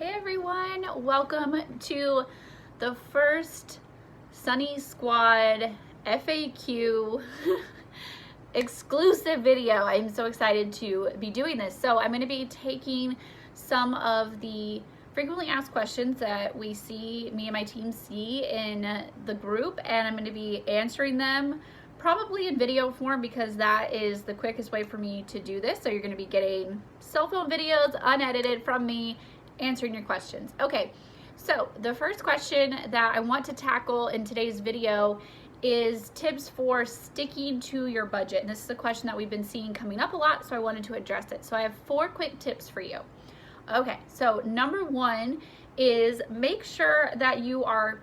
Hey everyone, welcome to the first Sunny Squad FAQ exclusive video. I'm so excited to be doing this. So I'm going to be taking some of the frequently asked questions that me and my team see in the group, and I'm going to be answering them probably in video form because that is the quickest way for me to do this. So you're going to be getting cell phone videos unedited from me answering your questions. Okay, so the first question that I want to tackle in today's video is tips for sticking to your budget. And this is a question that we've been seeing coming up a lot, so I wanted to address it. So I have 4 quick tips for you. Okay, so number 1 is make sure that you are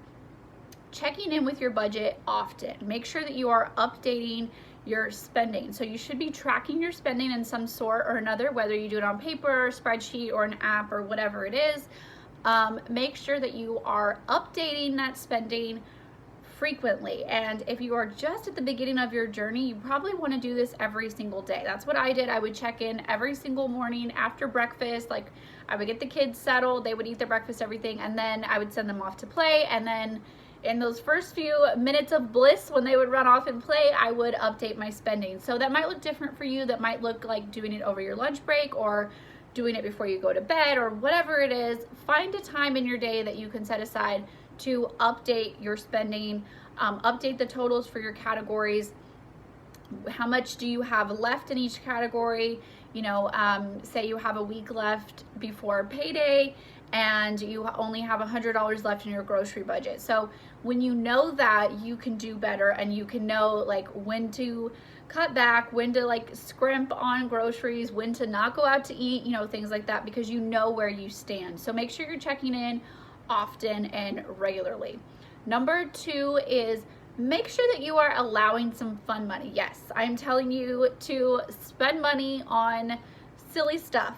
checking in with your budget often. Make sure that you are updating your spending. So you should be tracking your spending in some sort or another, whether you do it on paper, spreadsheet, or an app, or whatever it is. Make sure that you are updating that spending frequently. And if you are just at the beginning of your journey, you probably want to do this every single day. That's what I did. I would check in every single morning after breakfast. Like, I would get the kids settled, they would eat their breakfast, everything, and then I would send them off to play. And then in those first few minutes of bliss when they would run off and play, I would update my spending. So that might look different for you. That might look like doing it over your lunch break or doing it before you go to bed or whatever it is. Find a time in your day that you can set aside to update your spending, update the totals for your categories. How much do you have left in each category? You know, say you have a week left before payday and you only have $100 left in your grocery budget. So when you know that, you can do better, and you can know like when to cut back, when to like scrimp on groceries, when to not go out to eat, you know, things like that, because you know where you stand. So make sure you're checking in often and regularly. Number 2 is make sure that you are allowing some fun money. Yes, I'm telling you to spend money on silly stuff.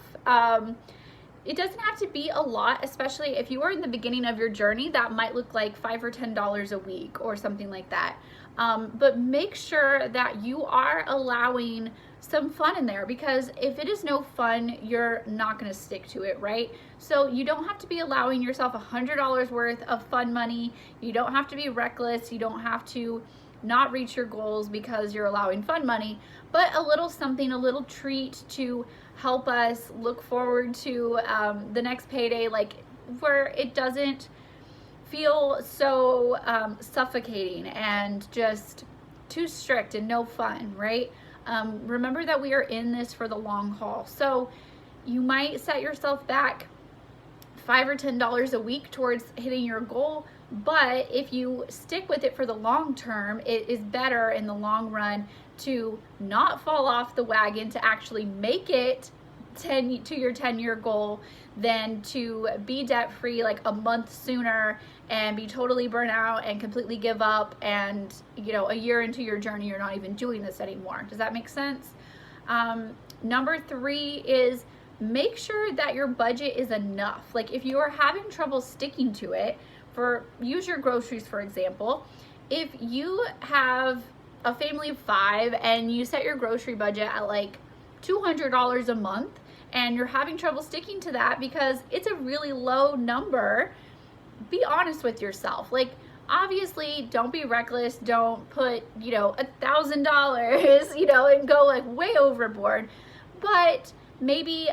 It doesn't have to be a lot, especially if you are in the beginning of your journey. That might look like $5 or $10 a week or something like that. But make sure that you are allowing some fun in there, because if it is no fun, you're not going to stick to it, right? So you don't have to be allowing yourself $100 worth of fun money. You don't have to be reckless. You don't have to not reach your goals because you're allowing fun money, but a little something, a little treat to help us look forward to the next payday, like where it doesn't feel so suffocating and just too strict and no fun, right? Remember that we are in this for the long haul. So you might set yourself back $5 or $10 a week towards hitting your goal, but if you stick with it for the long term, it is better in the long run to not fall off the wagon, to actually make it to your 10-year goal, than to be debt free like a month sooner and be totally burnt out and completely give up, and you know, a year into your journey you're not even doing this anymore. Does that make sense? Number 3 is make sure that your budget is enough. Like, if you are having trouble sticking to it, use your groceries for example. If you have a family of 5 and you set your grocery budget at like $200 a month, and you're having trouble sticking to that because it's a really low number, be honest with yourself. Like, obviously don't be reckless. Don't put, you know, $1,000, you know, and go like way overboard. But maybe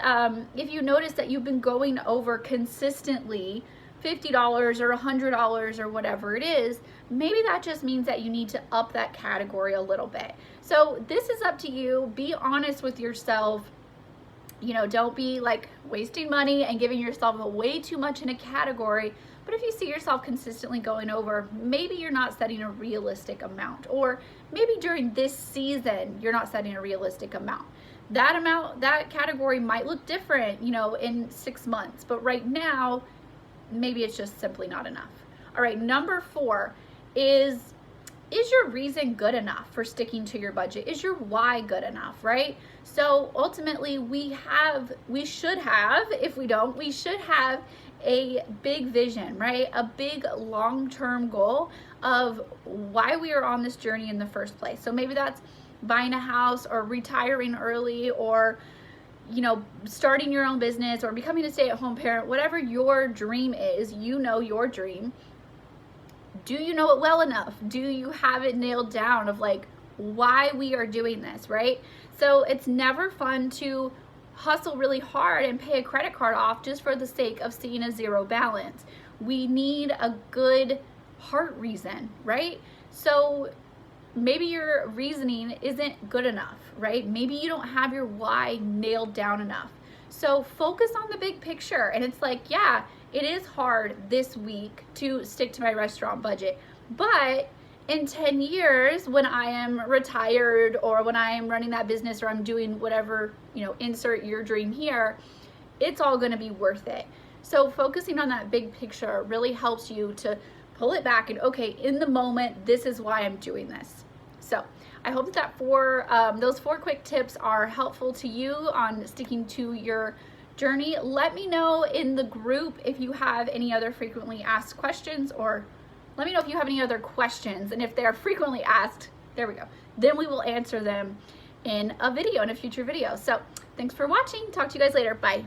if you notice that you've been going over consistently $50 or $100 or whatever it is, maybe that just means that you need to up that category a little bit. So this is up to you. Be honest with yourself. You know, don't be like wasting money and giving yourself way too much in a category. But if you see yourself consistently going over, maybe you're not setting a realistic amount, or maybe during this season you're not setting a realistic amount. That category might look different, you know, in 6 months, but right now maybe it's just simply not enough. All right, number 4 is your reason good enough for sticking to your budget? Is your why good enough, right? So ultimately we should have, if we don't, we should have a big vision, right? A big long-term goal of why we are on this journey in the first place. So maybe that's buying a house or retiring early or you know, starting your own business or becoming a stay-at-home parent, whatever your dream is, you know your dream. Do you know it well enough? Do you have it nailed down of like why we are doing this, right? So it's never fun to hustle really hard and pay a credit card off just for the sake of seeing a zero balance. We need a good heart reason, right? So maybe your reasoning isn't good enough, right? Maybe you don't have your why nailed down enough. So focus on the big picture. And it's like, yeah, it is hard this week to stick to my restaurant budget, but in 10 years, when I am retired or when I am running that business or I'm doing whatever, you know, insert your dream here, it's all going to be worth it. So focusing on that big picture really helps you to pull it back and, okay, in the moment, this is why I'm doing this. So I hope that those 4 quick tips are helpful to you on sticking to your journey. Let me know in the group if you have any other frequently asked questions, or let me know if you have any other questions, and if they're frequently asked, there we go, then we will answer them in a video, in a future video. So thanks for watching. Talk to you guys later. Bye.